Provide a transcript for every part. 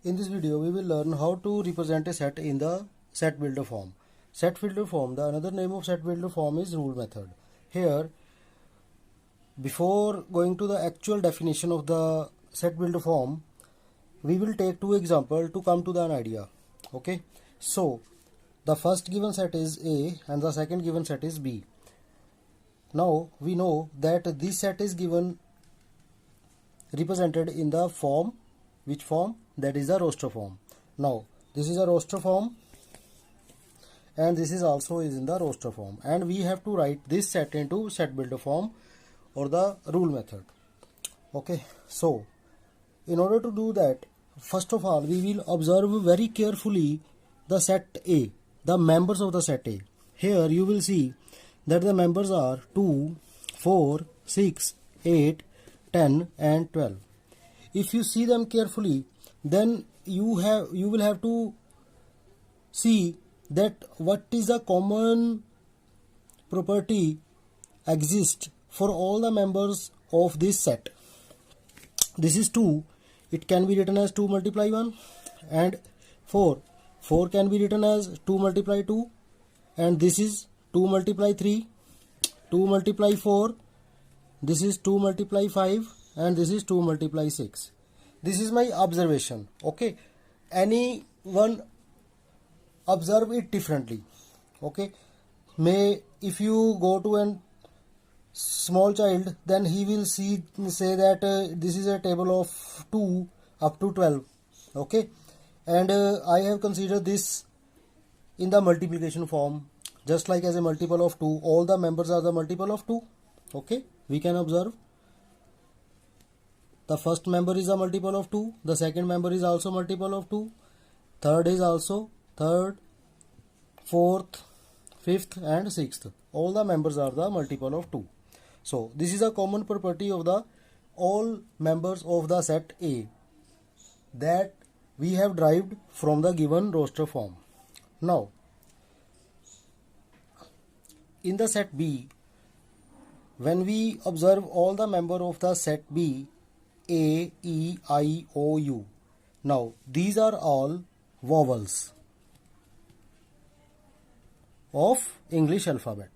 In this video, we will learn how to represent a set in the set builder form. Set builder form, the another name of set builder form is rule method. Here, before going to the actual definition of the set builder form, we will take two examples to come to an idea. Okay, so the first given set is A and the second given set is B. Now we know that this set is given represented in the form. Which form? That is the roster form. Now this is a roster form and this is also is in the roster form, and we have to write this set into set builder form or the rule method. Okay, so in order to do that, first of all we will observe very carefully the set A, the members of the set A. Here you will see that the members are 2, 4, 6, 8, 10 and 12. If you see them carefully, then you will have to see that what is the common property exists for all the members of this set. This is 2, it can be written as 2 multiply 1, and 4 can be written as 2 multiply 2, and this is 2 multiply 3, 2 multiply 4, this is 2 multiply 5, and this is 2 multiply 6. This is my observation. Okay, anyone observe it differently. Okay, if you go to a small child, then he will say that this is a table of 2 up to 12. Okay, and I have considered this in the multiplication form, just like as a multiple of 2. All the members are the multiple of 2. Okay, we can observe the first member is a multiple of 2, the second member is also multiple of 2, third is also third, fourth, fifth and sixth. All the members are the multiple of 2. So this is a common property of the all members of the set A that we have derived from the given roster form. Now in the set B, when we observe all the members of the set B, A, E, I, O, U. Now these are all vowels of English alphabet.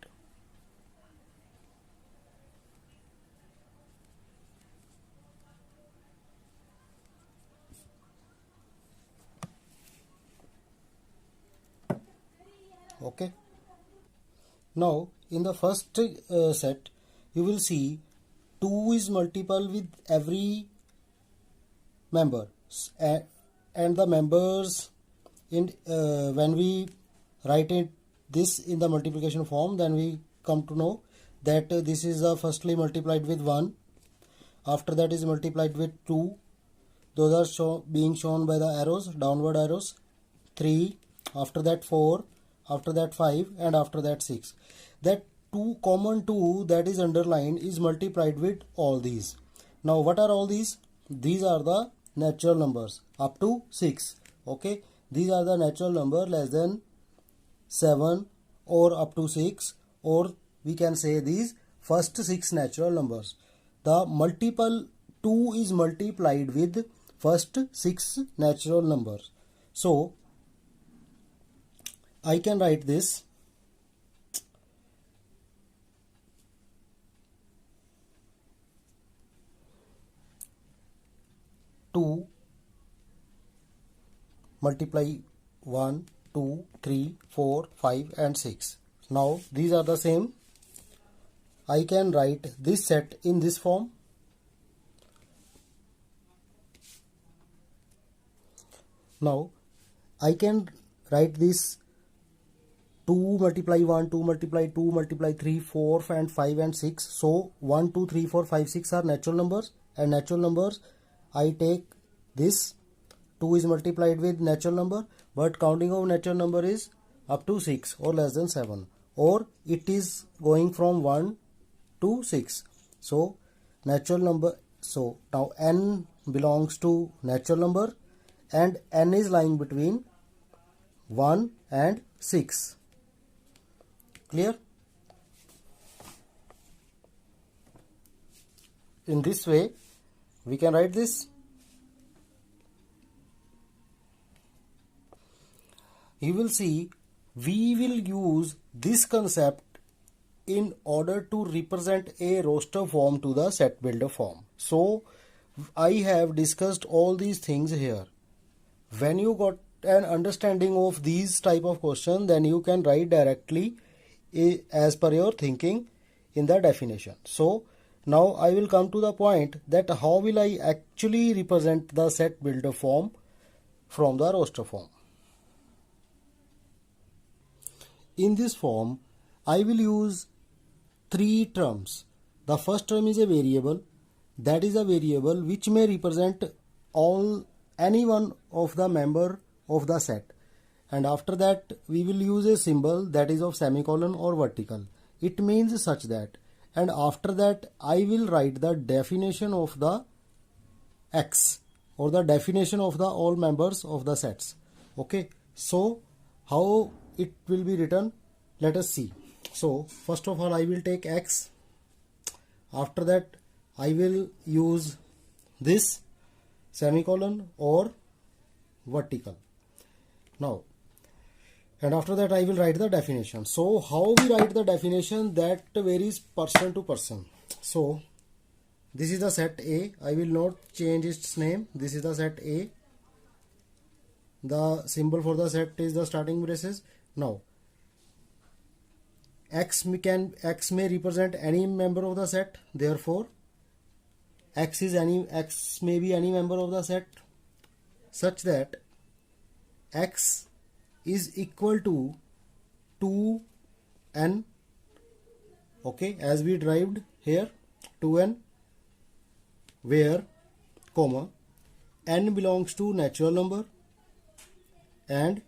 Okay. Now in the first set, you will see 2 is multiple with every member, and the members in when we write it this in the multiplication form, then we come to know that this is firstly multiplied with 1, after that is multiplied with 2, those are being shown by the arrows, downward arrows, 3, after that 4, after that 5 and after that 6. That 2 common 2 that is underlined is multiplied with all these. Now what are all these? These are the natural numbers up to 6. Okay, these are the natural number less than 7 or up to 6, or we can say these first 6 natural numbers. The multiple 2 is multiplied with first 6 natural numbers. So I can write this multiply 1, 2, 3, 4, 5 and 6. Now these are the same. I can write this set in this form. Now I can write this 2 multiply 1, 2 multiply 2, multiply 3, 4 and 5 and 6. So 1, 2, 3, 4, 5, 6 are natural numbers, and natural numbers I take this 2 is multiplied with natural number, but counting of natural number is up to 6 or less than 7, or it is going from 1 to 6. So natural number, so now n belongs to natural number and n is lying between 1 and 6. Clear? In this way we can write this you will see we will use this concept in order to represent a roster form to the set builder form. So I have discussed all these things here. When you got an understanding of these type of question, then you can write directly as per your thinking in the definition. So now I will come to the point that how will I actually represent the set builder form from the roster form. In this form, I will use three terms. The first term is a variable. That is a variable which may represent any one of the member of the set. And after that, we will use a symbol that is of semicolon or vertical. It means such that. And after that, I will write the definition of the X, or the definition of the all members of the sets. Okay. So how it will be written? Let us see. So first of all, I will take X. After that, I will use this semicolon or vertical. Now, and after that I will write the definition. So how we write the definition, that varies person to person. So this is the set A. I will not change its name. This is the set A. The symbol for the set is the starting braces. Now X may represent any member of the set. Therefore X may be any member of the set, such that X is equal to 2n. Okay, as we derived here, 2n, where comma n belongs to natural number and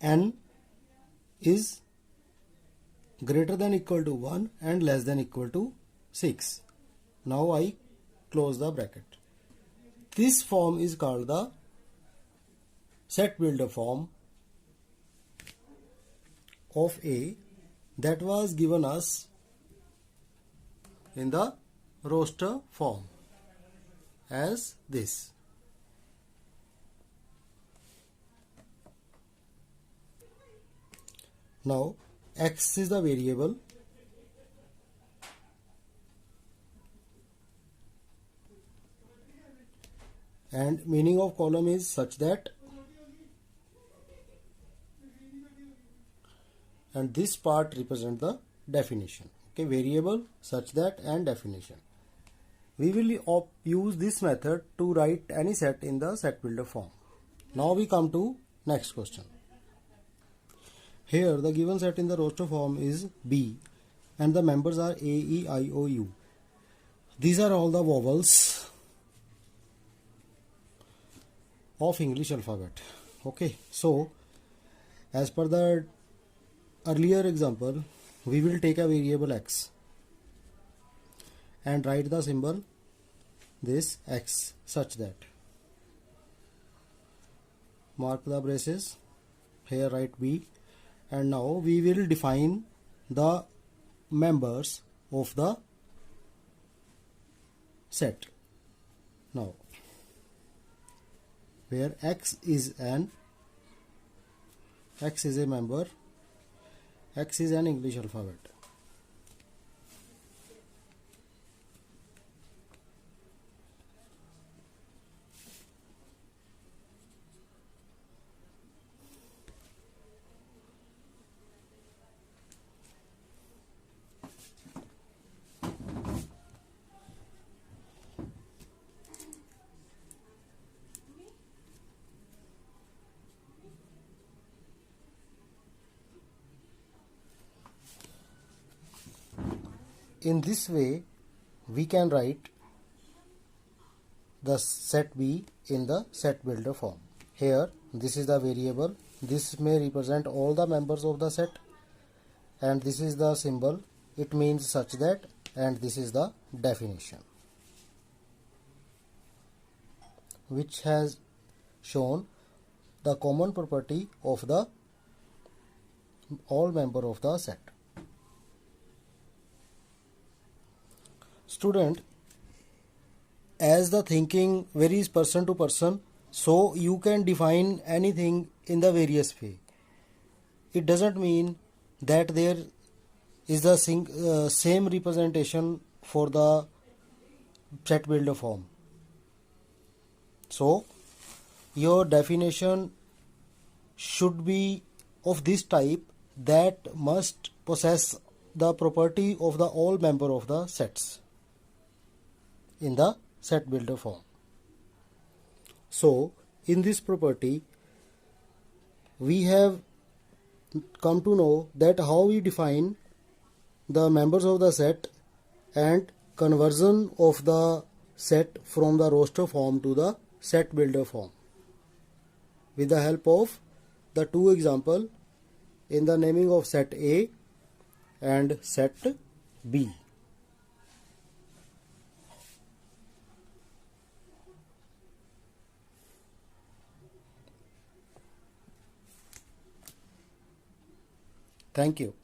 n is greater than equal to 1 and less than equal to 6. Now I close the bracket. This form is called the set builder form of A that was given us in the roster form as this. Now X is the variable and meaning of column is such that, and this part represent the definition. Okay, variable, such that, and definition. We will use this method to write any set in the set builder form. Now we come to next question. Here the given set in the roster form is B and the members are A, E, I, O, U. These are all the vowels of English alphabet. Okay, so as per the earlier example, we will take a variable X and write the symbol this X, such that, mark the braces, here write B, and now we will define the members of the set. Now where X is a member, X is an English alphabet. In this way, we can write the set B in the set builder form. Here, this is the variable. This may represent all the members of the set, and this is the symbol. It means such that, and this is the definition, which has shown the common property of the all member of the set. Student, as the thinking varies person to person, So you can define anything in the various way. It doesn't mean that there is the same representation for the set builder form. So your definition should be of this type that must possess the property of the all member of the sets in the set builder form. So in this property we have come to know that how we define the members of the set and conversion of the set from the roster form to the set builder form with the help of the two examples in the naming of set A and set B. Thank you.